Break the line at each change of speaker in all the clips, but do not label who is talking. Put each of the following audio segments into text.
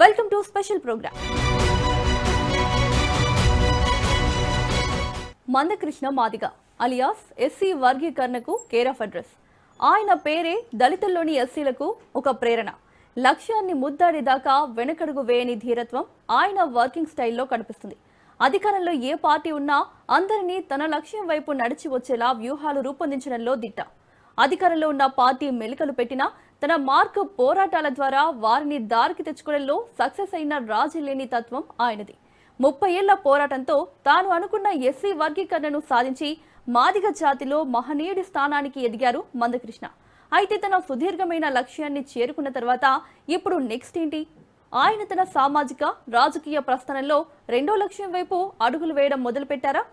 Welcome to special program. Mandakrishna Madiga alias SC వర్గీకరణకు care of address. ఆయన పేరే దళితుల్లోని ఎస్సీలకు ఒక ప్రేరణ. లక్ష్యాన్ని ముద్దాడేదాకా వెనకడుగు వేయని ధీరత్వం ఆయన వర్కింగ్ స్టైల్లో కనిపిస్తుంది. అధికారంలో ఏ పార్టీ ఉన్నా అందరినీ తన లక్ష్యం వైపు నడిచి వచ్చేలా వ్యూహాలు రూపొందించడంలో దిట్ట. అధికారంలో ఉన్న పార్టీ మెలికలు పెట్టినా తన మార్కు పోరాటాల ద్వారా వారిని దారికి తెచ్చుకోవడంలో సక్సెస్ అయిన రాజీ లేని తత్వం ఆయనది. 30 ఏళ్ల పోరాటంతో తాను అనుకున్న ఎస్సీ వర్గీకరణను సాధించి మాదిగ జాతిలో మహనీయుడి స్థానానికి ఎదిగారు మందకృష్ణ. అయితే తన సుదీర్ఘమైన లక్ష్యాన్ని చేరుకున్న తర్వాత ఇప్పుడు నెక్స్ట్ ఏంటి? ఆయన తన సామాజిక రాజకీయ ప్రస్థానంలో రెండో లక్ష్యం వైపు అడుగులు వేయడం మొదలుపెట్టారా?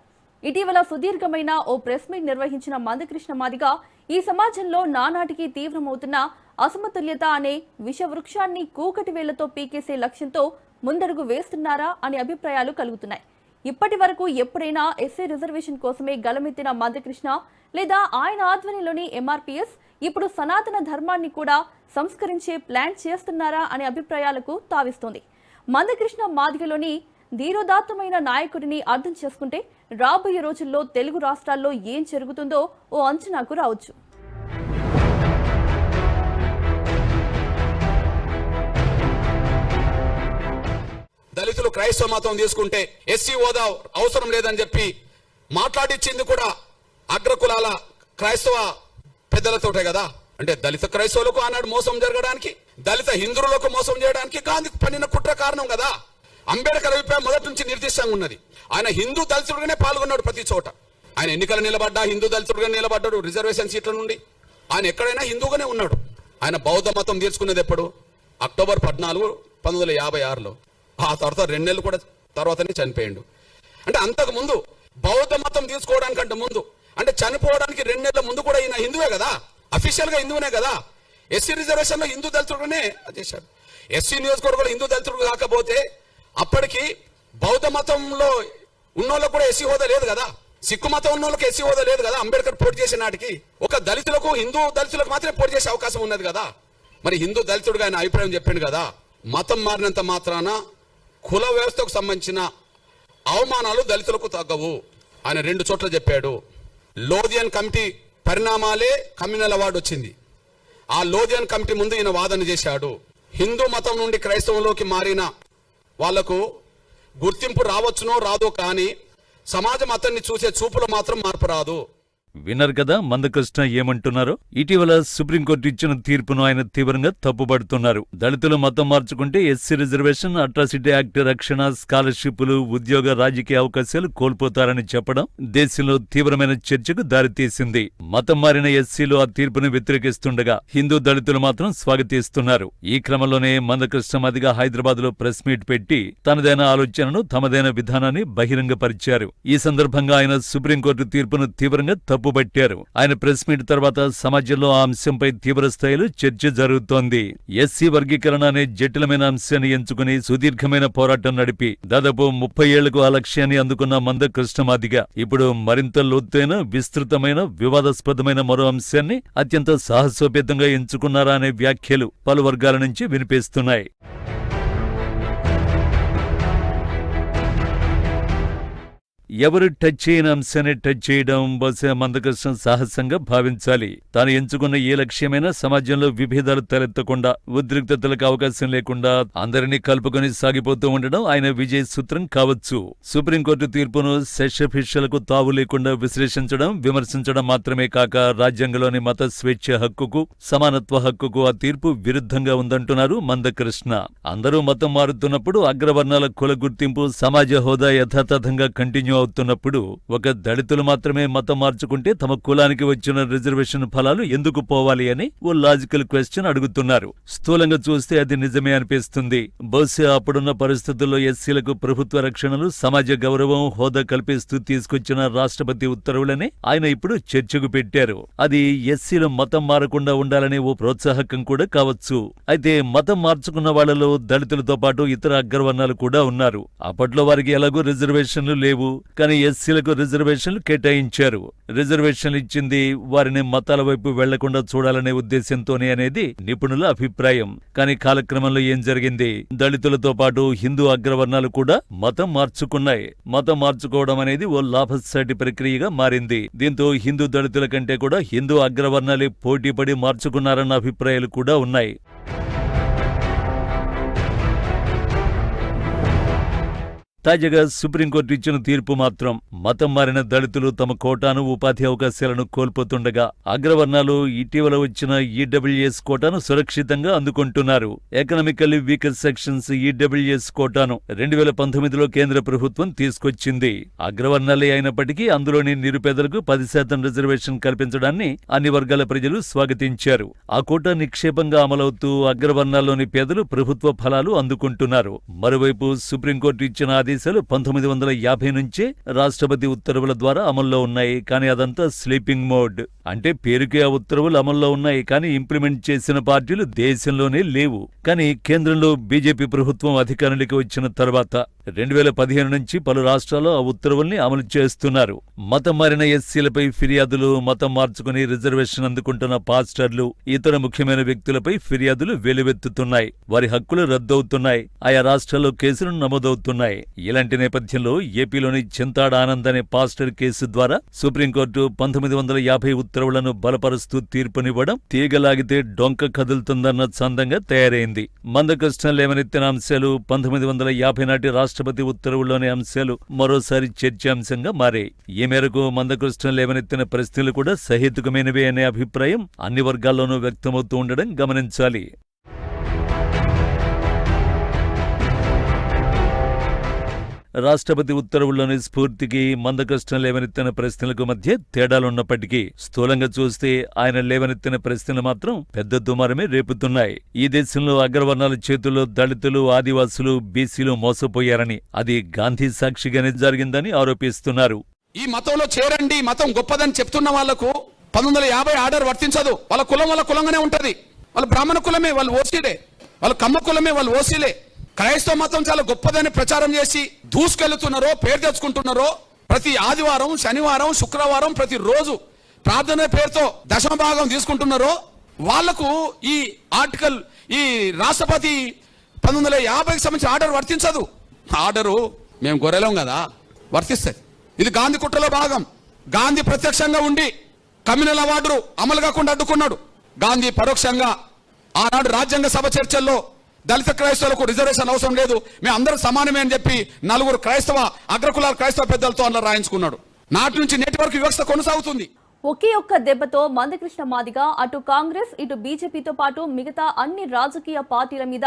ఇటీవల సుదీర్ఘమైన ఓ ప్రెస్ మీట్ నిర్వహించిన మందకృష్ణ మాదిగ ఈ సమాజంలో నానాటికి తీవ్రమవుతున్న అసమతుల్యత అనే విషవృక్షాన్ని కూకటి వేళ్లతో పీకేసే లక్ష్యంతో ముందడుగు వేస్తున్నారా అనే అభిప్రాయాలు కలుగుతున్నాయి. ఇప్పటి వరకు ఎప్పుడైనా ఎస్సీ రిజర్వేషన్ కోసమే గలమెత్తిన మందకృష్ణ లేదా ఆయన ఆధ్వర్యంలోని ఎంఆర్పీఎస్ ఇప్పుడు సనాతన ధర్మాన్ని కూడా సంస్కరించే ప్లాన్ చేస్తున్నారా అనే అభిప్రాయాలకు తావిస్తోంది. మందకృష్ణ మాదిగలోని ధీరోదాత్తమైన నాయకుడిని అర్థం చేసుకుంటే రాబోయే రోజుల్లో తెలుగు రాష్ట్రాల్లో ఏం జరుగుతుందో ఓ అంచనాకు రావచ్చు.
దళితులు క్రైస్తవ మతం తీసుకుంటే ఎస్సీ హోదా అవసరం లేదని చెప్పి మాట్లాడిచ్చింది కూడా అగ్రకులాల క్రైస్తవ పెద్దలతోటే కదా. అంటే దళిత క్రైస్తవులకు ఆనాడు మోసం జరగడానికి, దళిత హిందువులకు మోసం చేయడానికి గాంధీ పన్నిన కుట్ర కారణం కదా. అంబేద్కర్ అభిప్రాయం మొదటి నుంచి నిర్దిష్టంగా ఉన్నది. ఆయన హిందూ దళితుడుగానే పాల్గొన్నాడు ప్రతి చోట. ఆయన ఎన్నికలు నిలబడ్డా హిందూ దళితుడుగా నిలబడ్డాడు. రిజర్వేషన్ సీట్ల నుండి ఆయన ఎక్కడైనా హిందూగానే ఉన్నాడు. ఆయన బౌద్ధ మతం తీసుకునేది ఎప్పుడు? అక్టోబర్ 14, 1956లో. ఆ తర్వాత 2 నెలలు కూడా తర్వాతనే చనిపోయాడు. అంటే అంతకు ముందు బౌద్ధ మతం తీసుకోవడానికంటే ముందు, అంటే చనిపోవడానికి 2 నెలల ముందు కూడా ఈయన హిందువే కదా, అఫీషియల్ గా హిందువునే కదా. ఎస్సీ రిజర్వేషన్ లో హిందూ దళితుడుగానే చేశాడు. ఎస్సీ నియోజకవర్గంలో హిందూ దళితుడు కాకపోతే అప్పటికి బౌద్ధ మతంలో ఉన్నోళ్ళకు కూడా ఎస్సీ హోదా లేదు కదా, సిక్కు మతం ఉన్నోళ్ళకి ఎస్సీ హోదా లేదు కదా. అంబేద్కర్ పోటీ చేసే నాటికి ఒక దళితులకు, హిందూ దళితులకు మాత్రమే పోటీ చేసే అవకాశం ఉన్నది కదా. మరి హిందూ దళితుడుగా ఆయన అభిప్రాయం చెప్పిండు కదా. మతం మారినంత మాత్రాన కుల వ్యవస్థకు సంబంధించిన అవమానాలు దళితులకు తగ్గవు ఆయన 2 చోట్ల చెప్పాడు. లోధియన్ కమిటీ పరిణామాలే కమ్యూనల్ అవార్డు వచ్చింది. ఆ లోధియన్ కమిటీ ముందు ఈయన వాదన చేశాడు. హిందూ మతం నుండి క్రైస్తవంలోకి మారిన వాళ్లకు గుర్తింపు రావచ్చునో రాదో, కానీ సమాజం అతన్ని చూసే చూపులో మాత్రం మార్పు రాదు.
విన్నారు కదా మందకృష్ణ ఏమంటున్నారో. ఇటీవల సుప్రీంకోర్టు ఇచ్చిన తీర్పును ఆయన తీవ్రంగా తప్పుపడుతున్నారు. దళితులు మతం మార్చుకుంటే ఎస్సీ రిజర్వేషన్, అట్రాసిటీ యాక్ట్ రక్షణ, స్కాలర్షిప్లు, ఉద్యోగ, రాజకీయ అవకాశాలు కోల్పోతారని చెప్పడం దేశంలో తీవ్రమైన చర్చకు దారితీసింది. మతం మారిన ఎస్సీలు ఆ తీర్పును వ్యతిరేకిస్తుండగా హిందూ దళితులు మాత్రం స్వాగతిస్తున్నారు. ఈ క్రమంలోనే మందకృష్ణ మాదిగ హైదరాబాద్ లో ప్రెస్ మీట్ పెట్టి తనదైన ఆలోచనను, తమదైన విధానాన్ని బహిరంగపరిచారు. ఈ సందర్భంగా ఆయన సుప్రీంకోర్టు తీర్పును తీవ్రంగా తప్పుబట్టారు. ఆయన ప్రెస్ మీట్ తర్వాత సమాజంలో ఆ అంశంపై తీవ్ర స్థాయిలో చర్చ జరుగుతోంది. ఎస్సీ వర్గీకరణ అనే జటిలమైన అంశాన్ని ఎంచుకుని సుదీర్ఘమైన పోరాటం నడిపి దాదాపు 30 ఏళ్లకు ఆ లక్ష్యాన్ని అందుకున్న మందకృష్ణ మాదిగ ఇప్పుడు మరింత లోతైన, విస్తృతమైన, వివాదాస్పదమైన మరో అంశాన్ని అత్యంత సాహసోపేతంగా ఎంచుకున్నారా అనే వ్యాఖ్యలు పలు వర్గాల నుంచి వినిపిస్తున్నాయి. ఎవరు టచ్ చేయని అంశాన్ని టచ్ చేయడం బహుశా మందకృష్ణ సాహసంగా భావించాలి. తాను ఎంచుకున్న ఏ లక్ష్యమైనా సమాజంలో విభేదాలు తలెత్తకుండా, ఉద్రిక్తతలకు అవకాశం లేకుండా అందరినీ కలుపుకొని సాగిపోతూ ఉండడం ఆయన విజయ సూత్రం కావచ్చు. సుప్రీంకోర్టు తీర్పును సెషఫిషలకు తావు లేకుండా విశ్లేషించడం, విమర్శించడం మాత్రమే కాక రాజ్యాంగంలోని మత స్వేచ్ఛ హక్కుకు, సమానత్వ హక్కుకు ఆ తీర్పు విరుద్ధంగా ఉందంటున్నారు మందకృష్ణ. అందరూ మతం మారుతున్నప్పుడు, అగ్రవర్ణాల కుల గుర్తింపు, సమాజ హోదా యథాతథంగా కంటిన్యూ అవుతున్నప్పుడు ఒక దళితులు మాత్రమే మతం మార్చుకుంటే తమ కులానికి వచ్చిన రిజర్వేషన్ ఫలాలు ఎందుకు పోవాలి అని ఓ లాజికల్ క్వశ్చన్ అడుగుతున్నారు. స్థూలంగా చూస్తే అది నిజమే అనిపిస్తుంది. బహుశా అప్పుడున్న పరిస్థితుల్లో ఎస్సీలకు ప్రభుత్వ రక్షణలు, సమాజ గౌరవం, హోదా కల్పిస్తూ తీసుకొచ్చిన రాష్ట్రపతి ఉత్తర్వులనే ఆయన ఇప్పుడు చర్చకు పెట్టారు. అది ఎస్సీలు మతం మారకుండా ఉండాలనే ఓ ప్రోత్సాహకం కూడా కావచ్చు. అయితే మతం మార్చుకున్న వాళ్లలో దళితులతో పాటు ఇతర అగ్రవర్ణాలు కూడా ఉన్నారు. అప్పట్లో వారికి ఎలాగూ రిజర్వేషన్లు లేవు. కానీ ఎస్సీలకు రిజర్వేషన్లు కేటాయించారు. రిజర్వేషన్లు ఇచ్చింది వారిని మతాల వైపు వెళ్లకుండా చూడాలనే ఉద్దేశంతోనే అనేది నిపుణుల అభిప్రాయం. కానీ కాలక్రమంలో ఏం జరిగింది? దళితులతో పాటు హిందూ అగ్రవర్ణాలు కూడా మతం మార్చుకున్నాయి. మతం మార్చుకోవడం అనేది ఓ లాభసాటి ప్రక్రియగా మారింది. దీంతో హిందూ దళితుల కంటే కూడా హిందూ అగ్రవర్ణాలే పోటీపడి మార్చుకున్నారన్న అభిప్రాయాలు కూడా ఉన్నాయి. తాజాగా సుప్రీంకోర్టు ఇచ్చిన తీర్పు మాత్రం మతం మారిన దళితులు తమ కోటాను, ఉపాధి అవకాశాలను కోల్పోతుండగా అగ్రవర్ణాలు ఇటీవల వచ్చిన ఈడబ్ల్యూఎస్ కోటాను సురక్షితంగా అందుకుంటున్నారు. ఎకనామికల్లీ వీకర్ సెక్షన్స్ ఈడబ్ల్యూఎస్ కోటాను 2019లో కేంద్ర ప్రభుత్వం తీసుకొచ్చింది. అగ్రవర్ణాలే అయినప్పటికీ అందులోని నిరుపేదలకు 10% రిజర్వేషన్ కల్పించడాన్ని అన్ని వర్గాల ప్రజలు స్వాగతించారు. ఆ కోటా నిక్షేపంగా అమలవుతూ అగ్రవర్ణాల్లోని పేదలు ప్రభుత్వ ఫలాలు అందుకుంటున్నారు. మరోవైపు సుప్రీంకోర్టు ఇచ్చిన ఆదేశాలు 1950 నుంచే రాష్ట్రపతి ఉత్తర్వుల ద్వారా అమల్లో ఉన్నాయి. కానీ అదంతా స్లీపింగ్ మోడ్. అంటే పేరుకే ఆ ఉత్తర్వులు అమల్లో ఉన్నాయి, కానీ ఇంప్లిమెంట్ చేసిన పార్టీలు దేశంలోనే లేవు. కానీ కేంద్రంలో బీజేపీ ప్రభుత్వం అధికారంలోకి వచ్చిన తర్వాత 2015 నుంచి పలు రాష్ట్రాల్లో ఆ ఉత్తర్వుల్ని అమలు చేస్తున్నారు. మతం మారిన ఎస్సీలపై ఫిర్యాదులు, మతం మార్చుకుని రిజర్వేషన్ అందుకుంటున్న పాస్టర్లు, ఇతర ముఖ్యమైన వ్యక్తులపై ఫిర్యాదులు వెలువెత్తుతున్నాయి. వారి హక్కులు రద్దవుతున్నాయి. ఆయా రాష్ట్రాల్లో కేసులు నమోదవుతున్నాయి. ఇలాంటి నేపథ్యంలో ఏపీలోని చింతాడ ఆనంద్ అనే పాస్టర్ కేసు ద్వారా సుప్రీంకోర్టు 1950 ఉత్తర్వులను బలపరుస్తూ తీర్పునివ్వడం తీగలాగితే డొంక కదులుతుందన్న చందంగా తయారైంది. మందకృష్ణ లేవనెత్తిన అంశాలు, 1950 నాటి రాష్ట్రపతి ఉత్తర్వుల్లోని అంశాలు మరోసారి చర్చాంశంగా మారాయి. ఈ మేరకు మందకృష్ణ లేవనెత్తిన ప్రశ్నలు కూడా సహేతుకమైనవే అనే అభిప్రాయం అన్ని వర్గాల్లోనూ వ్యక్తమవుతూ ఉండడం గమనించాలి. రాష్ట్రపతి ఉత్తర్వుల్లోని స్ఫూర్తికి మందకృష్ణ లేవనెత్తిన ప్రశ్నలకు మధ్య తేడాలున్నప్పటికీ స్థూలంగా చూస్తే ఆయన లేవనెత్తిన ప్రశ్నలు మాత్రం పెద్ద దుమారమే రేపుతున్నాయి. ఈ దేశంలో అగ్రవర్ణాల చేతుల్లో దళితులు, ఆదివాసులు, బీసీలు మోసపోయారని, అది గాంధీ సాక్షిగానే జరిగిందని ఆరోపిస్తున్నారు.
ఈ మతంలో చేరండి, మతం గొప్పదని చెప్తున్న వాళ్లకు 1950 ఆర్డర్ వర్తించదు. వాళ్ళ కులం వాళ్ళ కులంగానే ఉంటది. వాళ్ళు బ్రాహ్మణ కులమే, వాళ్ళు ఓసీలే. వాళ్ళు కమ్మ కులమే, వాళ్ళు ఓసీలే. క్రైస్తవ మతం చాలా గొప్పదని ప్రచారం చేసి దూసుకెళ్తున్నారో, పేరు తెచ్చుకుంటున్నారో, ప్రతి ఆదివారం, శనివారం, శుక్రవారం ప్రతి రోజు ప్రార్థన పేరుతో దశమ భాగం తీసుకుంటున్నారో వాళ్లకు ఈ ఆర్టికల్, ఈ రాష్ట్రపతి 1950కి సంబంధించిన ఆర్డర్ వర్తించదు. ఆర్డరు మేము గొర్రెలం కదా, వర్తిస్తుంది. ఇది గాంధీ కుట్రలో భాగం. గాంధీ ప్రత్యక్షంగా ఉండి కమ్యూనల్ అవార్డు అమలు కాకుండా అడ్డుకున్నాడు. గాంధీ పరోక్షంగా ఆనాడు రాజ్యాంగ సభ చర్చల్లో దళిత క్రైస్తవులకు రిజర్వేషన్ అవసరం లేదు, మేము అందరూ సమానమే అని చెప్పి 4 క్రైస్తవ అగ్రకులాల క్రైస్తవ పెద్దలతో అలా రాయించుకున్నాడు. నాటి నుంచి నేటి వరకు వ్యవస్థ కొనసాగుతుంది.
ఒకే ఒక్క దెబ్బతో మందకృష్ణ మాదిగ అటు కాంగ్రెస్, ఇటు బీజేపీతో పాటు మిగతా అన్ని రాజకీయ పార్టీల మీద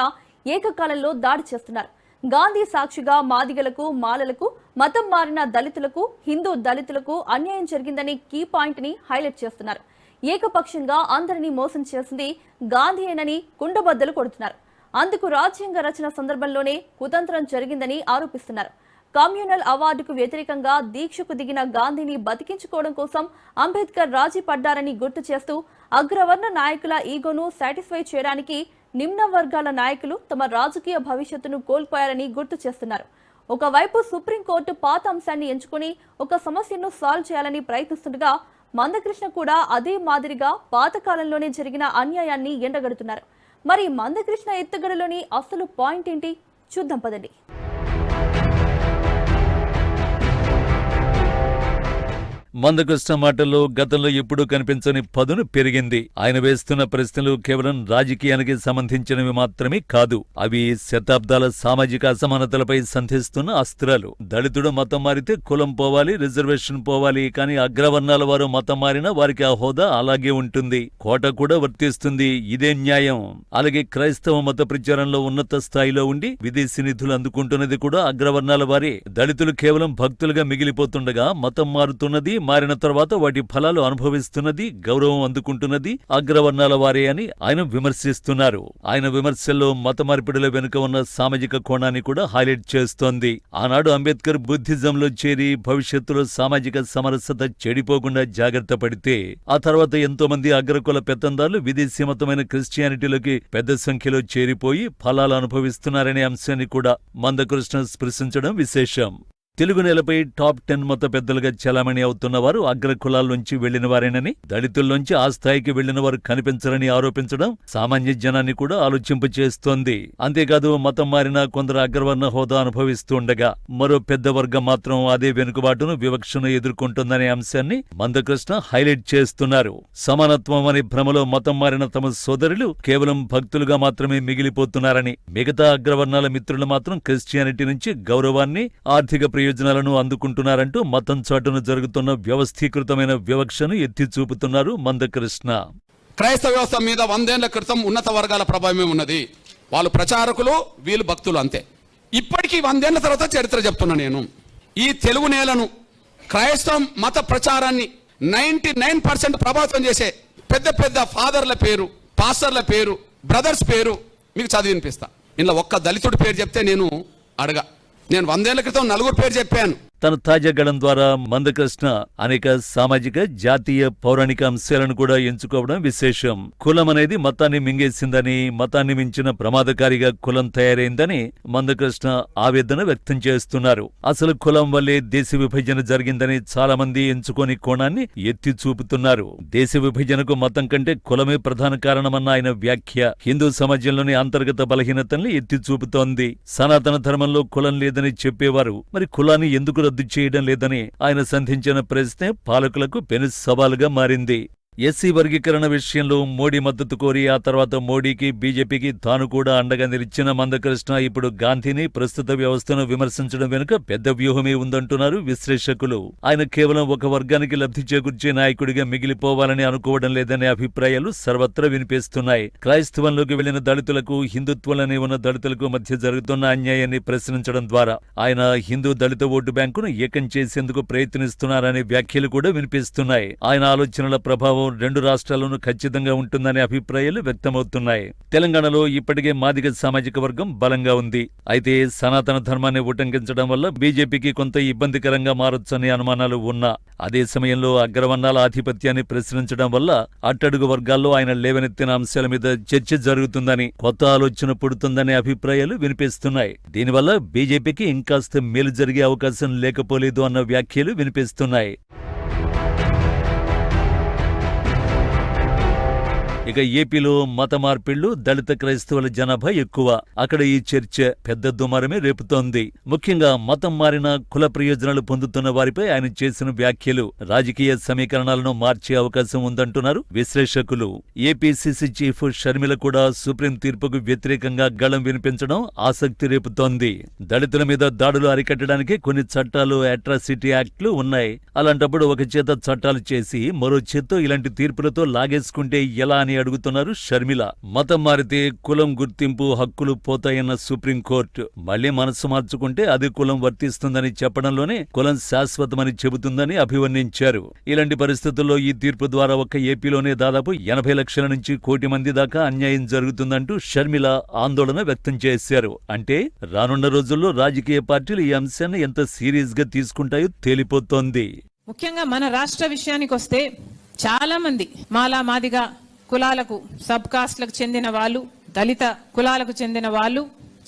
ఏకకాలంలో దాడి చేస్తున్నారు. గాంధీ సాక్షిగా మాదిగలకు, మాలలకు, మతం మారిన దళితులకు, హిందూ దళితులకు అన్యాయం జరిగిందని కీ పాయింట్ ని హైలైట్ చేస్తున్నారు. ఏకపక్షంగా అందరినీ మోసం చేసింది గాంధీయేనని కుండబద్దలు కొడుతున్నారు. అందుకు రాజ్యాంగ రచన సందర్భంలోనే కుతంత్రం జరిగిందని ఆరోపిస్తున్నారు. కమ్యూనల్ అవార్డుకు వ్యతిరేకంగా దీక్షకు దిగిన గాంధీని బతికించుకోవడం కోసం అంబేద్కర్ రాజీ పడ్డారని గుర్తు చేస్తూ అగ్రవర్ణ నాయకుల ఈగోను సాటిస్ఫై చేయడానికి నిమ్న వర్గాల నాయకులు తమ రాజకీయ భవిష్యత్తును కోల్పోయారని గుర్తు చేస్తున్నారు. ఒకవైపు సుప్రీంకోర్టు పాత అంశాన్ని ఎంచుకుని ఒక సమస్యను సాల్వ్ చేయాలని ప్రయత్నిస్తుండగా మందకృష్ణ కూడా అదే మాదిరిగా పాతకాలంలోనే జరిగిన అన్యాయాన్ని ఎండగడుతున్నారు. మరి మందకృష్ణ ఎత్తుగడలోని అసలు పాయింట్ ఏంటి చూద్దాం పదండి.
మందకృష్ణ మాటల్లో గతంలో ఎప్పుడూ కనిపించని పదును పెరిగింది. ఆయన వేస్తున్న ప్రశ్నలు కేవలం రాజకీయానికి సంబంధించినవి మాత్రమే కాదు, అవి శతాబ్దాల సామాజిక అసమానతలపై సంధిస్తున్న అస్త్రాలు. దళితుడు మతం మారితే కులం పోవాలి, రిజర్వేషన్ పోవాలి, కానీ అగ్రవర్ణాల వారు మతం మారినా వారికి ఆ హోదా అలాగే ఉంటుంది, కోట కూడా వర్తిస్తుంది. ఇదే న్యాయం. అలాగే క్రైస్తవ మత ప్రచారంలో ఉన్నత స్థాయిలో ఉండి విదేశీ నిధులు అందుకుంటున్నది కూడా అగ్రవర్ణాల వారే. దళితులు కేవలం భక్తులుగా మిగిలిపోతుండగా మతం మారుతున్నది, మారిన తర్వాత వాటి ఫలాలు అనుభవిస్తున్నది, గౌరవం అందుకుంటున్నది అగ్రవర్ణాల వారే అని ఆయన విమర్శిస్తున్నారు. ఆయన విమర్శల్లో మత మార్పిడుల వెనుక ఉన్న సామాజిక కోణాన్ని కూడా హైలైట్ చేస్తోంది. ఆనాడు అంబేద్కర్ బుద్ధిజంలో చేరి భవిష్యత్తులో సామాజిక సమరసత చెడిపోకుండా జాగ్రత్త పడితే ఆ తర్వాత ఎంతో మంది అగ్రకుల పెత్తందారులు విదేశీ మతమైన క్రిస్టియానిటీలోకి పెద్ద సంఖ్యలో చేరిపోయి ఫలాలు అనుభవిస్తున్నారనే అంశాన్ని కూడా మందకృష్ణ స్పృశించడం విశేషం. తెలుగు నేలపై టాప్ 10 మత పెద్దలుగా చలామణి అవుతున్న వారు అగ్ర కులాల్లోంచి వెళ్లిన వారేనని, దళితుల్లోంచి ఆ స్థాయికి వెళ్లిన వారు కనిపించరని ఆరోపించడం సామాన్య జనాన్ని కూడా ఆలోచింపచేస్తోంది. అంతేకాదు మతం మారిన కొందరు అగ్రవర్ణ హోదా అనుభవిస్తుండగా మరో పెద్ద వర్గం మాత్రం అదే వెనుకబాటును, వివక్షను ఎదుర్కొంటుందనే అంశాన్ని మందకృష్ణ హైలైట్ చేస్తున్నారు. సమానత్వం అనే భ్రమలో మతం మారిన తమ సోదరులు కేవలం భక్తులుగా మాత్రమే మిగిలిపోతున్నారని, మిగతా అగ్రవర్ణాల మిత్రులు మాత్రం క్రిస్టియానిటీ నుంచి గౌరవాన్ని, ఆర్థిక ప్రయోజనాలను అందుకుంటున్నారంటూ మతం చాటును జరుగుతున్న వ్యవస్థీకృతమైన వివక్షను ఎత్తి చూపుతున్నారు మందకృష్ణ.
క్రైస్తవ వ్యవస్థ మీద 100 ఏళ్ల క్రితం ఉన్నత వర్గాల ప్రభావమే ఉన్నది. వాళ్ళు ప్రచారకులు, వీళ్ళు భక్తులు అంతే. ఇప్పటికీ 100 ఏళ్ల తర్వాత చరిత్ర చెప్తున్నా నేను. ఈ తెలుగు నేలను క్రైస్తవ మత ప్రచారాన్ని 99% ప్రభావితం చేసే పెద్ద పెద్ద ఫాదర్ల పేరు, పాస్టర్ల పేరు, బ్రదర్స్ పేరు మీకు చదివి వినిపిస్తా. ఇందులో ఒక్క దళితుడి పేరు చెప్తే నేను 100 ఏళ్ల క్రితం 4 పేరు చెప్పాను.
తన తాజా గళం ద్వారా మందకృష్ణ అనేక సామాజిక, జాతీయ, పౌరాణిక అంశాలను కూడా ఎంచుకోవడం విశేషం. కులం అనేది మతాన్ని మింగేసిందని, మతాన్ని మించిన ప్రమాదకారిగా కులం తయారైందని మందకృష్ణ ఆవేదన వ్యక్తం చేస్తున్నారు. అసలు కులం వల్లే దేశ విభజన జరిగిందని చాలా మంది ఎంచుకోని కోణాన్ని ఎత్తి చూపుతున్నారు. దేశ విభజనకు మతం కంటే కులమే ప్రధాన కారణమన్న ఆయన వ్యాఖ్య హిందూ సమాజంలోని అంతర్గత బలహీనతల్ని ఎత్తి చూపుతోంది. సనాతన ధర్మంలో కులం లేదని చెప్పేవారు మరి కులాన్ని ఎందుకు రద్దు చేయడం లేదని ఆయన సంధించిన ప్రశ్నే పాలకులకు పెను సవాలుగా మారింది. ఎస్సీ వర్గీకరణ విషయంలో మోడీ మద్దతు కోరి ఆ తర్వాత మోడీకి, బీజేపీకి తాను కూడా అండగా నిలిచిన మందకృష్ణ ఇప్పుడు గాంధీని, ప్రస్తుత వ్యవస్థను విమర్శించడం వెనుక పెద్ద వ్యూహమే ఉందంటున్నారు విశ్లేషకులు. ఆయన కేవలం ఒక వర్గానికి లబ్ధి చేకూర్చే నాయకుడిగా మిగిలిపోవాలని అనుకోవడం లేదనే అభిప్రాయాలు సర్వత్రా వినిపిస్తున్నాయి. క్రైస్తవంలోకి వెళ్లిన దళితులకు, హిందుత్వంలోనే ఉన్న దళితులకు మధ్య జరుగుతున్న అన్యాయాన్ని ప్రశ్నించడం ద్వారా ఆయన హిందూ దళిత ఓటు బ్యాంకును ఏకం చేసేందుకు ప్రయత్నిస్తున్నారనే వ్యాఖ్యలు కూడా వినిపిస్తున్నాయి. ఆయన ఆలోచనల ప్రభావం 2 రాష్ట్రాల్లోనూ ఖచ్చితంగా ఉంటుందనే అభిప్రాయాలు వ్యక్తమవుతున్నాయి. తెలంగాణలో ఇప్పటికే మాదిగ సామాజిక వర్గం బలంగా ఉంది. అయితే సనాతన ధర్మాన్ని ఉటంకించడం వల్ల బీజేపీకి కొంత ఇబ్బందికరంగా మారొచ్చనే అనుమానాలు ఉన్నా, అదే సమయంలో అగ్రవర్ణాల ఆధిపత్యాన్ని ప్రశ్నించడం వల్ల అట్టడుగు వర్గాల్లో ఆయన లేవనెత్తిన అంశాల మీద చర్చ జరుగుతుందని, కొత్త ఆలోచన పుడుతుందనే అభిప్రాయాలు వినిపిస్తున్నాయి. దీనివల్ల బీజేపీకి ఇంకాస్త మేలు జరిగే అవకాశం లేకపోలేదు అన్న వ్యాఖ్యలు వినిపిస్తున్నాయి. ఇక ఏపీలో మత మార్పిళ్లు, దళిత క్రైస్తవుల జనాభా ఎక్కువ. అక్కడ ఈ చర్చ పెద్ద దుమారమే రేపుతోంది. ముఖ్యంగా మతం మారిన, కుల ప్రయోజనాలు పొందుతున్న వారిపై ఆయన చేసిన వ్యాఖ్యలు రాజకీయ సమీకరణాలను మార్చే అవకాశం ఉందంటున్నారు విశ్లేషకులు. ఏపీసీసీ చీఫ్ షర్మిల కూడా సుప్రీం తీర్పుకు వ్యతిరేకంగా గళం వినిపించడం ఆసక్తి రేపుతోంది. దళితుల మీద దాడులు అరికట్టడానికి కొన్ని చట్టాలు, అట్రాసిటీ యాక్ట్లు ఉన్నాయి. అలాంటప్పుడు ఒక చేత చట్టాలు చేసి మరో చేత్తో ఇలాంటి తీర్పులతో లాగేసుకుంటే ఎలా అని అడుగుతున్నారు షర్మిల. మతం మారితే కులం గుర్తింపు, హక్కులు పోతాయన్న సుప్రీంకోర్టు మళ్లీ మనసు మార్చుకుంటే అది కులం వర్తిస్తుందని చెప్పడంలోనే కులం శాశ్వతమని చెబుతుందని అభివర్ణించారు. ఇలాంటి పరిస్థితుల్లో ఈ తీర్పు ద్వారా ఒక్క ఏపీలోనే దాదాపు 80 లక్షల నుంచి 1 కోటి మంది దాకా అన్యాయం జరుగుతుందంటూ షర్మిల ఆందోళన వ్యక్తం చేశారు. అంటే రానున్న రోజుల్లో రాజకీయ పార్టీలు ఈ అంశాన్ని ఎంత సీరియస్ గా తీసుకుంటాయో తేలిపోతోంది.
ముఖ్యంగా మన రాష్ట్ర విషయానికి వస్తే చాలా మంది మాలా, మాదిగా కులాలకు, సబ్ కాస్ట్లకు చెందిన వాళ్ళు, దళిత కులాలకు చెందిన వాళ్ళు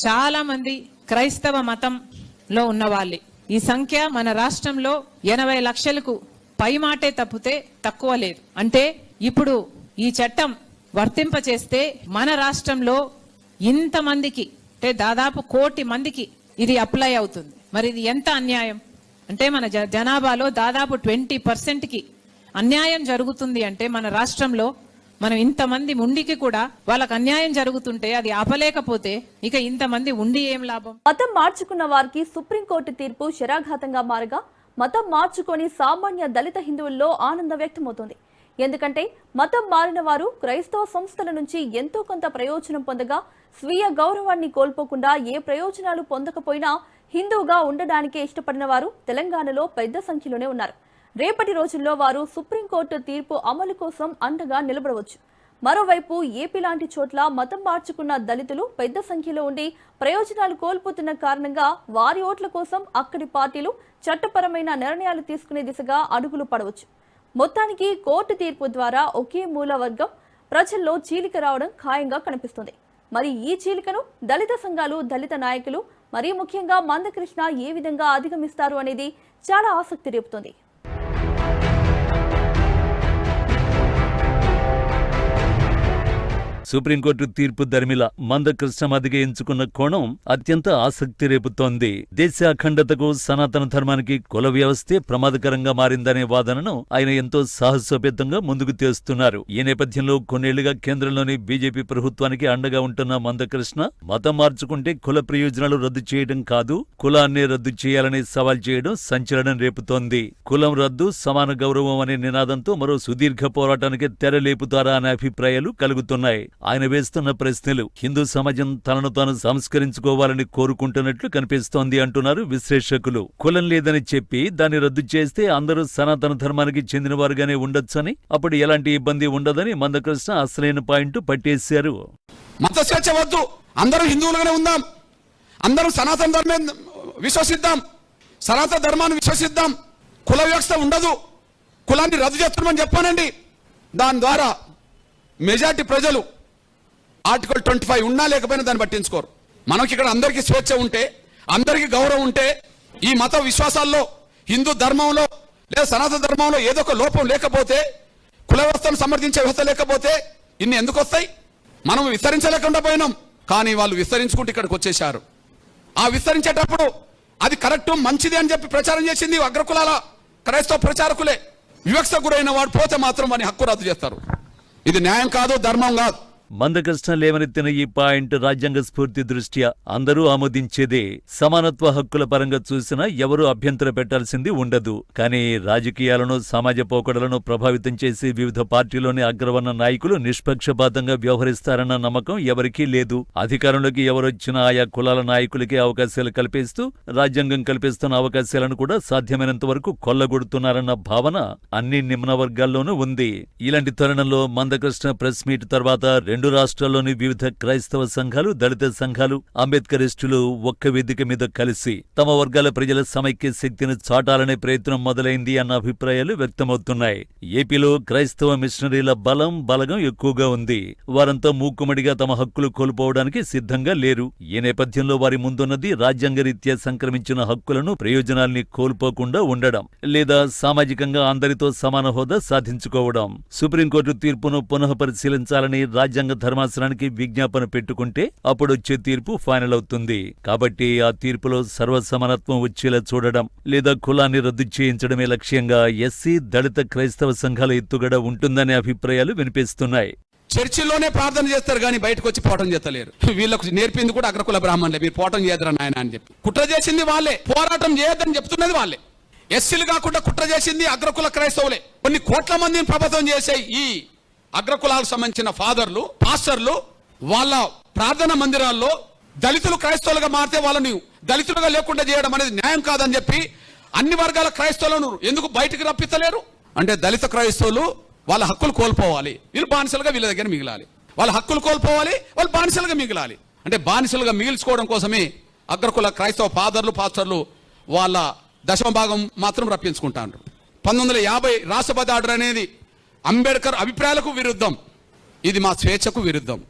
చాలా మంది క్రైస్తవ మతంలో ఉన్న వాళ్ళే. ఈ సంఖ్య మన రాష్ట్రంలో 80 లక్షలకు పై మాటే తప్పితే తక్కువ లేదు. అంటే ఇప్పుడు ఈ చట్టం వర్తింపచేస్తే మన రాష్ట్రంలో ఇంతమందికి, అంటే దాదాపు 1 కోటి మందికి ఇది అప్లై అవుతుంది. మరి ఇది ఎంత అన్యాయం అంటే మన జనాభాలో దాదాపు 20%కి అన్యాయం జరుగుతుంది. అంటే మన రాష్ట్రంలో మనం ఇంతమంది ఉండికి కూడా వాళ్ళకు అన్యాయం జరుగుతుంటే అది ఆపలేకపోతే ఇక ఇంతమంది ఉండి ఏం లాభం?
మతం మార్చుకున్న వారికి సుప్రీంకోర్టు తీర్పు శరాఘాతంగా మారగా మతం మార్చుకొని సామాన్య దళిత హిందువుల్లో ఆనందం వ్యక్తమవుతోంది. ఎందుకంటే మతం మారిన వారు క్రైస్తవ సంస్థల నుంచి ఎంతో కొంత ప్రయోజనం పొందగా స్వీయ గౌరవాన్ని కోల్పోకుండా ఏ ప్రయోజనాలు పొందకపోయినా హిందువుగా ఉండడానికే ఇష్టపడిన వారు తెలంగాణలో పెద్ద సంఖ్యలోనే ఉన్నారు. రేపటి రోజుల్లో వారు సుప్రీంకోర్టు తీర్పు అమలు కోసం అండగా నిలబడవచ్చు. మరోవైపు ఏపీ లాంటి చోట్ల మతం మార్చుకున్న దళితులు పెద్ద సంఖ్యలో ఉండి ప్రయోజనాలు కోల్పోతున్న కారణంగా వారి ఓట్ల కోసం అక్కడి పార్టీలు చట్టపరమైన నిర్ణయాలు తీసుకునే దిశగా అడుగులు పడవచ్చు. మొత్తానికి కోర్టు తీర్పు ద్వారా ఒకే మూల వర్గం ప్రజల్లో చీలిక రావడం ఖాయంగా కనిపిస్తుంది. మరి ఈ చీలికను దళిత సంఘాలు, దళిత నాయకులు మరీ ముఖ్యంగా మందకృష్ణ ఏ విధంగా అధిగమిస్తారు అనేది చాలా ఆసక్తి రేపుతోంది.
సుప్రీంకోర్టు తీర్పు దరిమిల మందకృష్ణ మదిగా ఎంచుకున్న కోణం అత్యంత ఆసక్తి రేపుతోంది. దేశ అఖండతకు, సనాతన ధర్మానికి కుల వ్యవస్థే ప్రమాదకరంగా మారిందనే వాదనను ఆయన ఎంతో సాహసోపేతంగా ముందుకు తెస్తున్నారు. ఈ నేపథ్యంలో కొన్నేళ్లుగా కేంద్రంలోని బీజేపీ ప్రభుత్వానికి అండగా ఉంటున్న మందకృష్ణ మతం మార్చుకుంటే కుల ప్రయోజనాలు రద్దు చేయడం కాదు, కులాన్నే రద్దు చేయాలని సవాల్ చేయడం సంచలనం రేపుతోంది. కులం రద్దు, సమాన గౌరవం అనే నినాదంతో మరో సుదీర్ఘ పోరాటానికి తెరలేపుతారా అనే అభిప్రాయాలు కలుగుతున్నాయి. ఆయన వేస్తున్న ప్రశ్నలు హిందూ సమాజం తనను తాను సంస్కరించుకోవాలని కోరుకుంటున్నట్లు కనిపిస్తోంది అంటున్నారు విశ్లేషకులు. కులం లేదని చెప్పి దాన్ని రద్దు చేస్తే అందరూ సనాతన ధర్మానికి చెందినవారుగానే ఉండొచ్చని, అప్పుడు ఎలాంటి ఇబ్బంది ఉండదని మందకృష్ణ అసలైన పాయింట్ పట్టేశారు.
మత స్వేచ్ఛ వద్దు, అందరూ హిందువులుగానే ఉందాం, అందరూ సనాతన ధర్మాన్ని విశ్వసిద్దాం, సనాతన ధర్మాన్ని విశ్వసిద్దాం, కుల వ్యవస్థ ఉండదు, కులాన్ని రద్దు చేస్తున్నామని చెప్పానండి. దాని ద్వారా మెజార్టీ ప్రజలు ఆర్టికల్ 25 ఉన్నా లేకపోయినా దాన్ని పట్టించుకోరు. మనకి ఇక్కడ అందరికీ స్వేచ్ఛ ఉంటే, అందరికీ గౌరవం ఉంటే, ఈ మత విశ్వాసాల్లో, హిందూ ధర్మంలో లేదా సనాతన ధర్మంలో ఏదో ఒక లోపం లేకపోతే, కుల వ్యవస్థను సమర్థించే వ్యవస్థ లేకపోతే ఇన్ని ఎందుకు వస్తాయి? మనం విస్తరించలేకుండా పోయినాం, కానీ వాళ్ళు విస్తరించుకుంటూ ఇక్కడికి వచ్చేశారు. ఆ విస్తరించేటప్పుడు అది కరెక్ట్ మంచిది అని చెప్పి ప్రచారం చేసింది అగ్రకులాల క్రైస్తవ ప్రచారకులే. వివక్ష గురైన వాడు పోతే మాత్రం వాని హక్కు రద్దు చేస్తారు. ఇది న్యాయం కాదు, ధర్మం కాదు.
మందకృష్ణ లేవనెత్తిన ఈ పాయింట్ రాజ్యాంగ స్ఫూర్తి దృష్ట్యా అందరూ ఆమోదించేదే. సమానత్వ హక్కుల పరంగా చూసినా ఎవరూ అభ్యంతర పెట్టాల్సింది ఉండదు. కానీ రాజకీయాలను, సమాజ పోకడలను ప్రభావితం చేసి వివిధ పార్టీలోని అగ్రవర్ణ నాయకులు నిష్పక్షపాతంగా వ్యవహరిస్తారన్న నమ్మకం ఎవరికీ లేదు. అధికారంలోకి ఎవరొచ్చినా ఆయా కులాల నాయకులకే అవకాశాలు కల్పిస్తూ రాజ్యాంగం కల్పిస్తున్న అవకాశాలను కూడా సాధ్యమైనంత వరకు కొల్లగొడుతున్నారన్న భావన అన్ని నిమ్న వర్గాల్లోనూ ఉంది. ఇలాంటి తరుణంలో మందకృష్ణ ప్రెస్ మీట్ తర్వాత 2 రాష్ట్రాల్లోని వివిధ క్రైస్తవ సంఘాలు, దళిత సంఘాలు, అంబేద్కరిస్టులు ఒక్క వేదిక మీద కలిసి తమ వర్గాల ప్రజల సమైక్య శక్తిని చాటాలనే ప్రయత్నం మొదలైంది అన్న అభిప్రాయాలు వ్యక్తమవుతున్నాయి. ఏపీలో క్రైస్తవ మిషనరీల బలగం ఎక్కువగా ఉంది. వారంతా మూకుమ్మడిగా తమ హక్కులు కోల్పోవడానికి సిద్ధంగా లేరు. ఈ నేపథ్యంలో వారి ముందున్నది రాజ్యాంగరీత్యా సంక్రమించిన హక్కులను, ప్రయోజనాల్ని కోల్పోకుండా ఉండడం, లేదా సామాజికంగా అందరితో సమాన హోదా సాధించుకోవడం. సుప్రీంకోర్టు తీర్పును పునఃపరిశీలించాలని రాజ్యాంగ ధర్మాసనానికి విజ్ఞాపన పెట్టుకుంటే అప్పుడొచ్చే తీర్పు ఫైనల్ అవుతుంది. కాబట్టి ఆ తీర్పులో సర్వసమానత్వం వచ్చేలా చూడడం, లేదా కులాన్ని రద్దు చేయించడమే లక్ష్యంగా ఎస్సీ, దళిత, క్రైస్తవ సంఘాల ఎత్తుగడ ఉంటుందనే అభిప్రాయాలు వినిపిస్తున్నాయి.
చర్చిల్లోనే ప్రార్థన చేస్తారు కానీ బయటకు వచ్చి పోవటం చేస్తలేరు. వీళ్ళకు నేర్పింది కూడా అగ్రకుల బ్రాహ్మణులే. మీరు పోవటం చేయదురా నాయన అని చెప్పి కుట్ర చేసింది వాళ్ళే, పోరాటం చేయొద్దని చెప్తున్నది వాళ్ళే. ఎస్సీలు కాకుండా కుట్ర చేసింది అగ్రకుల క్రైస్తవులే. కొన్ని కోట్ల మందిని ప్రభావితం చేసే ఈ అగ్రకులాలకు సంబంధించిన ఫాదర్లు, పాస్టర్లు వాళ్ళ ప్రార్థన మందిరాల్లో దళితులు క్రైస్తవులుగా మారితే వాళ్ళని దళితులుగా లేకుండా చేయడం అనేది న్యాయం కాదని చెప్పి అన్ని వర్గాల క్రైస్తవులను ఎందుకు బయటికి రప్పించలేరు? అంటే దళిత క్రైస్తవులు వాళ్ళ హక్కులు కోల్పోవాలి, వీళ్ళు బానిసలుగా వీళ్ళ దగ్గర మిగిలాలి. వాళ్ళ హక్కులు కోల్పోవాలి, వాళ్ళు బానిసలుగా మిగిలాలి. అంటే బానిసలుగా మిగిల్చుకోవడం కోసమే అగ్రకుల క్రైస్తవ ఫాదర్లు, పాస్టర్లు వాళ్ళ దశమ భాగం మాత్రం రప్పించుకుంటారు. 1950 రాష్ట్రపతి ఆర్డర్ అనేది అంబేద్కర్ అభిప్రాయాలకు విరుద్ధం. ఇది మా స్వేచ్ఛకు విరుద్ధం,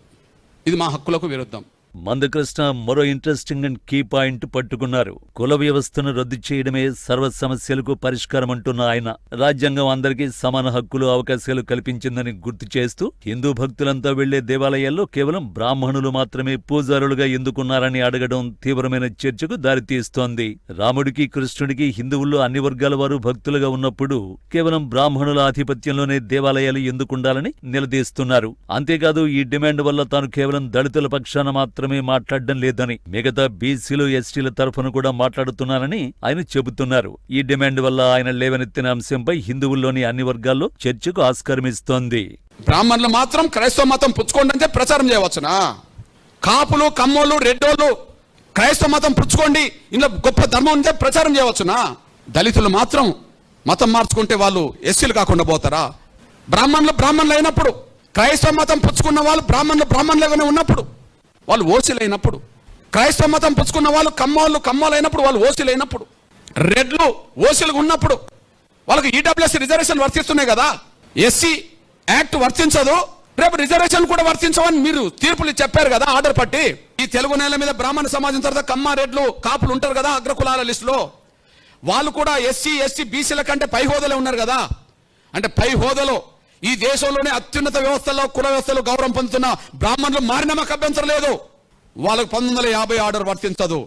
ఇది మా హక్కులకు విరుద్ధం.
మందకృష్ణ మరో ఇంట్రెస్టింగ్ అండ్ కీ పాయింట్ పట్టుకున్నారు. కుల వ్యవస్థను రద్దు చేయడమే సర్వ సమస్యలకు పరిష్కారం అంటున్న ఆయన రాజ్యాంగం అందరికీ సమాన హక్కులు, అవకాశాలు కల్పించిందని గుర్తు చేస్తూ హిందూ భక్తులంతా వెళ్లే దేవాలయాల్లో కేవలం బ్రాహ్మణులు మాత్రమే పూజారులుగా ఎందుకున్నారని అడగడం తీవ్రమైన చర్చకు దారితీస్తోంది. రాముడికి, కృష్ణుడికి హిందువుల్లో అన్ని వర్గాల వారు భక్తులుగా ఉన్నప్పుడు కేవలం బ్రాహ్మణుల ఆధిపత్యంలోనే దేవాలయాలు ఎందుకుండాలని నిలదీస్తున్నారు. అంతేకాదు ఈ డిమాండ్ వల్ల తాను కేవలం దళితుల పక్షాన మాత్రమే మాట్లాడడం లేదని, మిగతా బీసీలు, ఎస్టీల తరఫున కూడా మాట్లాడుతున్నారని ఆయన చెబుతున్నారు. ఈ డిమాండ్ వల్ల ఆయన లేవనెత్తిన అంశంపై హిందువుల్లోని అన్ని వర్గాల్లో చర్చకు ఆస్కారమిస్తోంది.
బ్రాహ్మణులు మాత్రం క్రైస్తవ మతం పుచ్చుకోండి అంటే ప్రచారం చేయవచ్చునా? కాపులు, కమ్మోళ్ళు, రెడ్డోళ్ళు క్రైస్తవ మతం పుచ్చుకోండి, ఇందులో గొప్ప ధర్మం ఉంటే ప్రచారం చేయవచ్చునా? దళితులు మాత్రం మతం మార్చుకుంటే వాళ్ళు ఎస్సీలు కాకుండా పోతారా? బ్రాహ్మణులు అయినప్పుడు, క్రైస్తవ మతం పుచ్చుకున్న వాళ్ళు బ్రాహ్మణులుగానే ఉన్నప్పుడు వాళ్ళు ఓసీలైనప్పుడు, క్రైస్తవ మతం పుచ్చుకున్న వాళ్ళు కమ్మోళ్ళు అయినప్పుడు వాళ్ళు ఓసీలైనప్పుడు, రెడ్లు ఓసీలుగా ఉన్నప్పుడు వాళ్ళకి ఈడబ్ల్యూఎస్ రిజర్వేషన్ వర్తిస్తున్నాయి కదా. ఎస్సీ యాక్ట్ వర్తించదు, రేపు రిజర్వేషన్ కూడా వర్తించవని మీరు తీర్పులు చెప్పారు కదా ఆర్డర్ పట్టి. ఈ తెలుగు నేల మీద బ్రాహ్మణ సమాజం తర్వాత కమ్మ, రెడ్లు, కాపులు ఉంటారు కదా అగ్రకులాల లిస్టులో. వాళ్ళు కూడా ఎస్సీ, ఎస్టీ, బీసీల కంటే పై హోదాలో ఉన్నారు కదా. అంటే పై హోదాలో ఈ దేశంలోనే అత్యున్నత వ్యవస్థల్లో, కుల వ్యవస్థలో గౌరవం పొందుతున్న బ్రాహ్మణులు మారిన మాకు అభ్యంతరం లేదు. వాళ్ళకు 1950 ఆర్డర్ వర్తించదు.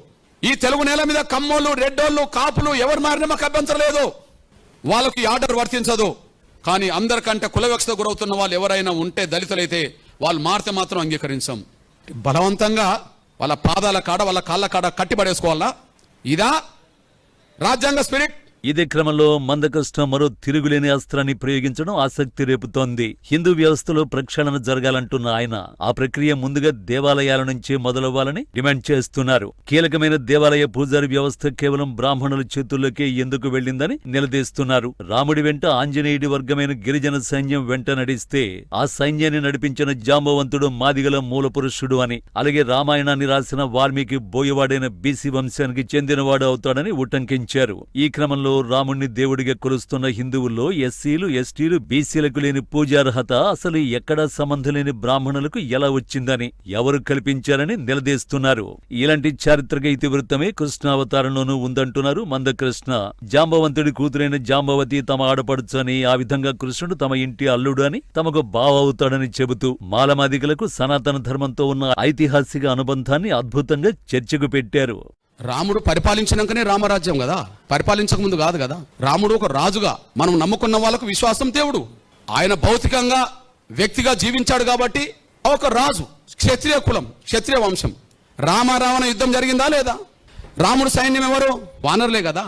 ఈ తెలుగు నేల మీద కమ్మోళ్ళు, రెడ్డోళ్ళు, కాపులు ఎవరు మారిన మాకు అభ్యంతరం లేదు. వాళ్ళకి ఆర్డర్ వర్తించదు. కానీ అందరికంటే కుల వ్యవస్థ గురవుతున్న వాళ్ళు ఎవరైనా ఉంటే, దళితులైతే వాళ్ళు మారితే మాత్రం అంగీకరించాం. బలవంతంగా వాళ్ళ పాదాల కాడ, వాళ్ళ కాళ్ళ కాడ కట్టిపడేసుకోవాలా? ఇదా రాజ్యాంగ స్పిరిట్?
ఇదే క్రమంలో మందకృష్ణ మరో తిరుగులేని అస్త్రాన్ని ప్రయోగించడం ఆసక్తి రేపుతోంది. హిందూ వ్యవస్థలో ప్రక్షాళన జరగాలంటున్న ఆయన ఆ ప్రక్రియ ముందుగా దేవాలయాల నుంచే మొదలవ్వాలని డిమాండ్ చేస్తున్నారు. కీలకమైన దేవాలయ పూజారి వ్యవస్థ కేవలం బ్రాహ్మణుల చేతుల్లోకే ఎందుకు వెళ్లిందని నిలదీస్తున్నారు. రాముడి వెంట ఆంజనేయుడి వర్గమైన గిరిజన సైన్యం వెంట నడిస్తే ఆ సైన్యాన్ని నడిపించిన జాంబవంతుడు మాదిగల మూల పురుషుడు అని, అలాగే రామాయణాన్ని రాసిన వాల్మీకి బోయవాడైన బీసీ వంశానికి చెందినవాడు అవుతాడని ఉటంకించారు. ఈ క్రమంలో రాముణ్ణి దేవుడిగా కొలుస్తున్న హిందువుల్లో ఎస్సీలు, ఎస్టీలు, బీసీలకు లేని పూజార్హత అసలు ఎక్కడా సంబంధం లేని బ్రాహ్మణులకు ఎలా వచ్చిందని, ఎవరు కల్పించారని నిలదీస్తున్నారు. ఇలాంటి చారిత్రక ఇతివృత్తమే కృష్ణావతారంలోనూ ఉందంటున్నారు మందకృష్ణ. జాంబవంతుడి కూతురైన జాంబవతి తమ ఆడపడుచు అని, ఆ విధంగా కృష్ణుడు తమ ఇంటి అల్లుడు అని, తమకు బావ అవుతాడని చెబుతూ మాలమాదిగలకు సనాతన ధర్మంతో ఉన్న ఐతిహాసిక అనుబంధాన్ని అద్భుతంగా చర్చకు పెట్టారు.
రాముడు పరిపాలించినాకనే రామరాజ్యం కదా, పరిపాలించక ముందు కాదు కదా. రాముడు ఒక రాజుగా, మనం నమ్ముకున్న వాళ్ళకు విశ్వాసం దేవుడు. ఆయన భౌతికంగా వ్యక్తిగా జీవించాడు కాబట్టి ఒక రాజు, క్షత్రియ కులం, క్షత్రియ వంశం. రామారావణ యుద్ధం జరిగిందా లేదా? రాముడు సైన్యం ఎవరు? వానరులే కదా.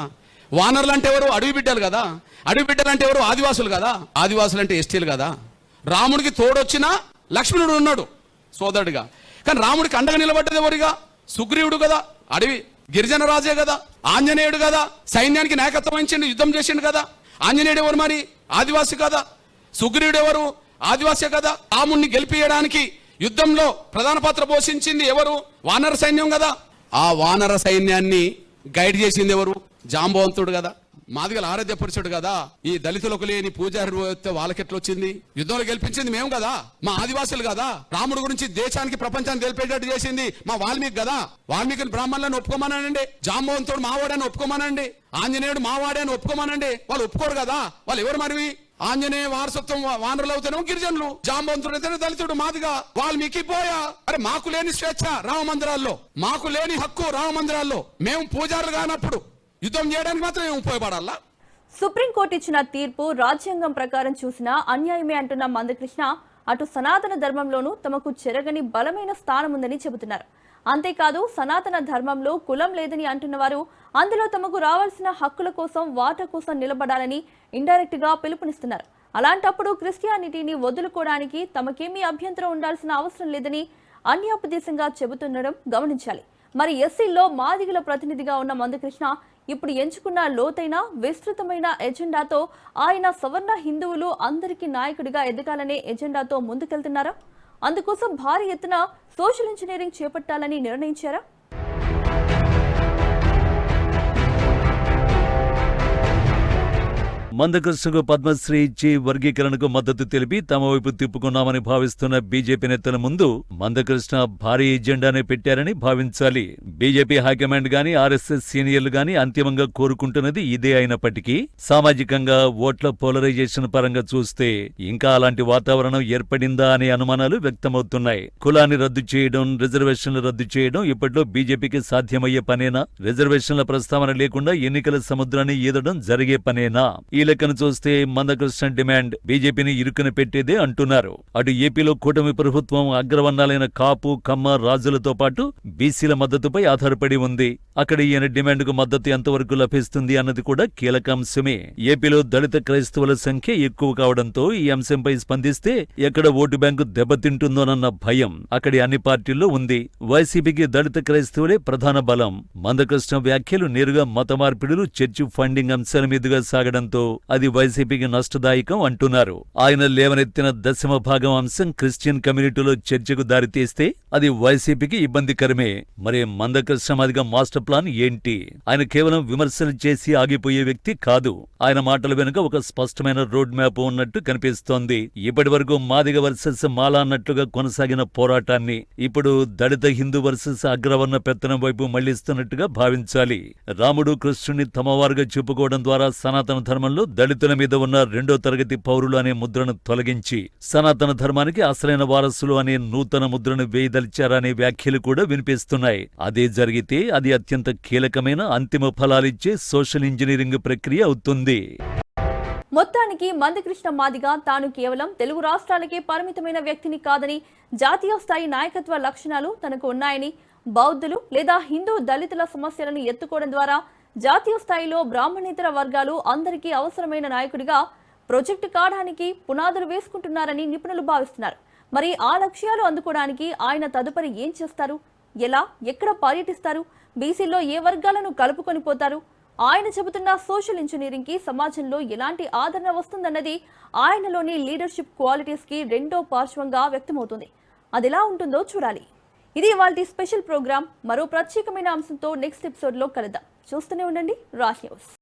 వానరులు అంటే ఎవరు? అడవి బిడ్డలు కదా. అడవి బిడ్డలు అంటే ఎవరు? ఆదివాసులు కదా. ఆదివాసులు అంటే ఎస్టీలు కదా. రాముడికి తోడొచ్చిన లక్ష్మణుడు ఉన్నాడు సోదరుడిగా. కానీ రాముడికి అండగా నిలబడ్డది ఎవరిగా? సుగ్రీవుడు కదా, అడవి గిరిజన రాజే కదా. ఆంజనేయుడు కదా, సైన్యానికి నాయకత్వం వహించిండు, యుద్ధం చేసిండు కదా. ఆంజనేయుడు ఎవరు మరి? ఆదివాసి కదా. సుగ్రీవుడు ఎవరు? ఆదివాసే కదా. రాముణ్ణి గెలిపియడానికి యుద్ధంలో ప్రధాన పాత్ర పోషించింది ఎవరు? వానర సైన్యం కదా. ఆ వానర సైన్యాన్ని గైడ్ చేసింది ఎవరు? జాంబవంతుడు కదా. మాదిగల ఆరాధ్య పురుషుడు కదా. ఈ దళితులకు లేని పూజారి వాళ్ళకెట్లొచ్చింది? యుద్ధంలో గెలిపించింది మేము కదా, మా ఆదివాసులు కదా. రాముడు గురించి దేశానికి, ప్రపంచానికి తెలిపేటట్టు చేసింది మా వాల్మీకి కదా. వాల్మీకి బ్రాహ్మణులను ఒప్పుకోమనండి, జాంబవంతుడు మావాడని ఒప్పుకోమనండి, ఆంజనేయుడు మావాడే అని ఒప్పుకోమనండి. వాళ్ళు ఒప్పుకోరు కదా. వాళ్ళు ఎవరు మరి? ఆంజనేయ వారసత్వం వానరులు అవుతాను గిరిజనులు, జాంబవంతుడు అయితే దళితుడు, మాదిగా, వాల్మీకి పోయా. అరే మాకు లేని స్వేచ్ఛ రామ మందిరాల్లో, మాకు లేని హక్కు రామ మందిరాల్లో. మేము పూజారులు కానప్పుడు యుద్ధం చేయడానికి మాత్రం ఏం ఉపయోగపడాలా?
సుప్రీంకోర్టు ఇచ్చిన తీర్పు రాజ్యాంగం ప్రకారం చూసినా అన్యాయమే అంటున్న మందకృష్ణ అటు సనాతన ధర్మంలోనూ తమకు చెరగని బలమైన స్థానం ఉందని చెబుతున్నారు. అంతేకాదు సనాతన ధర్మంలో కులం లేదని అంటున్న వారు అందులో తమకు రావాల్సిన హక్కుల కోసం, వాటా కోసం నిలబడాలని ఇండైరెక్ట్ గా పిలుపునిస్తున్నారు. అలాంటప్పుడు క్రిస్టియానిటీని వదులుకోవడానికి తమకేమీ అభ్యంతరం ఉండాల్సిన అవసరం లేదని అన్యాపదేశంగా చెబుతుండడం గమనించాలి. మరి ఎస్సీల్లో మాదిగల ప్రతినిధిగా ఉన్న మందకృష్ణ ఇప్పుడు ఎంచుకున్న లోతైన, విస్తృతమైన ఎజెండాతో ఆయన సవర్ణ హిందువులు అందరికీ నాయకుడిగా ఎదగాలనే ఎజెండాతో ముందుకెళ్తున్నారా? అందుకోసం భారీ ఎత్తున సోషల్ ఇంజనీరింగ్ చేపట్టాలని నిర్ణయించారా?
మందకృష్ణకు పద్మశ్రీ ఇచ్చి వర్గీకరణకు మద్దతు తెలిపి తమ వైపు తిప్పుకున్నామని భావిస్తున్న బీజేపీ నేతల ముందు మందకృష్ణ భారీ ఎజెండానే పెట్టారని భావించాలి. బీజేపీ హైకమాండ్ గాని, ఆర్ఎస్ఎస్ సీనియర్లు గాని అంతిమంగా కోరుకుంటున్నది ఇదే అయినప్పటికీ సామాజికంగా ఓట్ల పోలరైజేషన్ పరంగా చూస్తే ఇంకా అలాంటి వాతావరణం ఏర్పడిందా అనే అనుమానాలు వ్యక్తమవుతున్నాయి. కులాన్ని రద్దు చేయడం, రిజర్వేషన్లు రద్దు చేయడం ఇప్పట్లో బీజేపీకి సాధ్యమయ్యే పనేనా? రిజర్వేషన్ల ప్రస్తావన లేకుండా ఎన్నికల సముద్రాన్ని ఈదడం జరిగే పనేనా? ఈ లెక్కను చూస్తే మందకృష్ణ డిమాండ్ బీజేపీని ఇరుకున పెట్టేదే అంటున్నారు. అటు ఏపీలో కూటమి ప్రభుత్వం అగ్రవర్ణాలైన కాపు, కమ్మ, రాజులతో పాటు బీసీల మద్దతుపై ఆధారపడి ఉంది. అక్కడ ఈయన డిమాండ్కు మద్దతు ఎంతవరకు లభిస్తుంది అన్నది కూడా కీలక అంశమే. ఏపీలో దళిత క్రైస్తవుల సంఖ్య ఎక్కువ కావడంతో ఈ అంశంపై స్పందిస్తే ఎక్కడ ఓటు బ్యాంకు దెబ్బతింటుందోనన్న భయం అక్కడి అన్ని పార్టీల్లో ఉంది. వైసీపీకి దళిత క్రైస్తవులే ప్రధాన బలం. మందకృష్ణ వ్యాఖ్యలు నేరుగా మత మార్పిడులు, చర్చి ఫండింగ్ అంశాల మీదుగా సాగడంతో అది వైసీపీకి నష్టదాయకం అంటున్నారు. ఆయన లేవనెత్తిన దశమ భాగం అంశం క్రిస్టియన్ కమ్యూనిటీలో చర్చకు దారితీస్తే అది వైసీపీకి ఇబ్బందికరమే. మరి మందకృష్ణ మాదిగ మాస్టర్ ప్లాన్ ఏంటి? ఆయన కేవలం విమర్శలు చేసి ఆగిపోయే వ్యక్తి కాదు. ఆయన మాటల వెనుక ఒక స్పష్టమైన రోడ్ మ్యాప్ ఉన్నట్టు కనిపిస్తోంది. ఇప్పటి వరకు మాదిగ వర్సెస్ మాల అన్నట్లుగా కొనసాగిన పోరాటాన్ని ఇప్పుడు దళిత హిందూ వర్సెస్ అగ్రవర్ణ పెత్తనం వైపు మళ్లిస్తున్నట్టుగా భావించాలి. రాముడు కృష్ణుని తమవారుగా చెప్పుకోవడం ద్వారా సనాతన ధర్మంలో దళితుల మీద ఉన్న 2వ తరగతి పౌరులు అనే ముద్రను తొలగించి సనాతన ధర్మానికి అసలైన వారసులు అనే నూతన ముద్రను వేయదలిచారనే వ్యాఖ్యలు కూడా వినిపిస్తున్నాయి. అదే జరిగితే అది అత్యంత కీలకమైన అంతిమ ఫలాలిచ్చే సోషల్ ఇంజనీరింగ్ ప్రక్రియ అవుతుంది.
మొత్తానికి మందకృష్ణ మాదిగ తాను కేవలం తెలుగు రాష్ట్రాలకే పరిమితమైన వ్యక్తిని కాదని, జాతీయ స్థాయి నాయకత్వ లక్షణాలు తనకు ఉన్నాయని, బౌద్ధులు లేదా హిందూ దళితుల సమస్యలను ఎత్తుకోవడం ద్వారా జాతీయ స్థాయిలో బ్రాహ్మణేతర వర్గాలు అందరికీ అవసరమైన నాయకుడిగా ప్రొజెక్టు కావడానికి పునాదులు వేసుకుంటున్నారని నిపుణులు భావిస్తున్నారు. మరి ఆ లక్ష్యాలు అందుకోవడానికి ఆయన తదుపరి ఏం చేస్తారు? ఎలా, ఎక్కడ పర్యటిస్తారు? బీసీలో ఏ వర్గాలను కలుపుకొని పోతారు? ఆయన చెబుతున్న సోషల్ ఇంజనీరింగ్ కి సమాజంలో ఎలాంటి ఆదరణ వస్తుందన్నది ఆయనలోని లీడర్షిప్ క్వాలిటీస్ కి రెండో పార్శ్వంగా వ్యక్తమవుతుంది. అది ఎలా ఉంటుందో చూడాలి. ఇది ఇవాల్టి స్పెషల్ ప్రోగ్రామ్. మరో ప్రత్యేకమైన అంశంతో నెక్స్ట్ ఎపిసోడ్ లో కలుద్దాం. చూస్తూనే ఉండండి రాజ్ న్యూస్.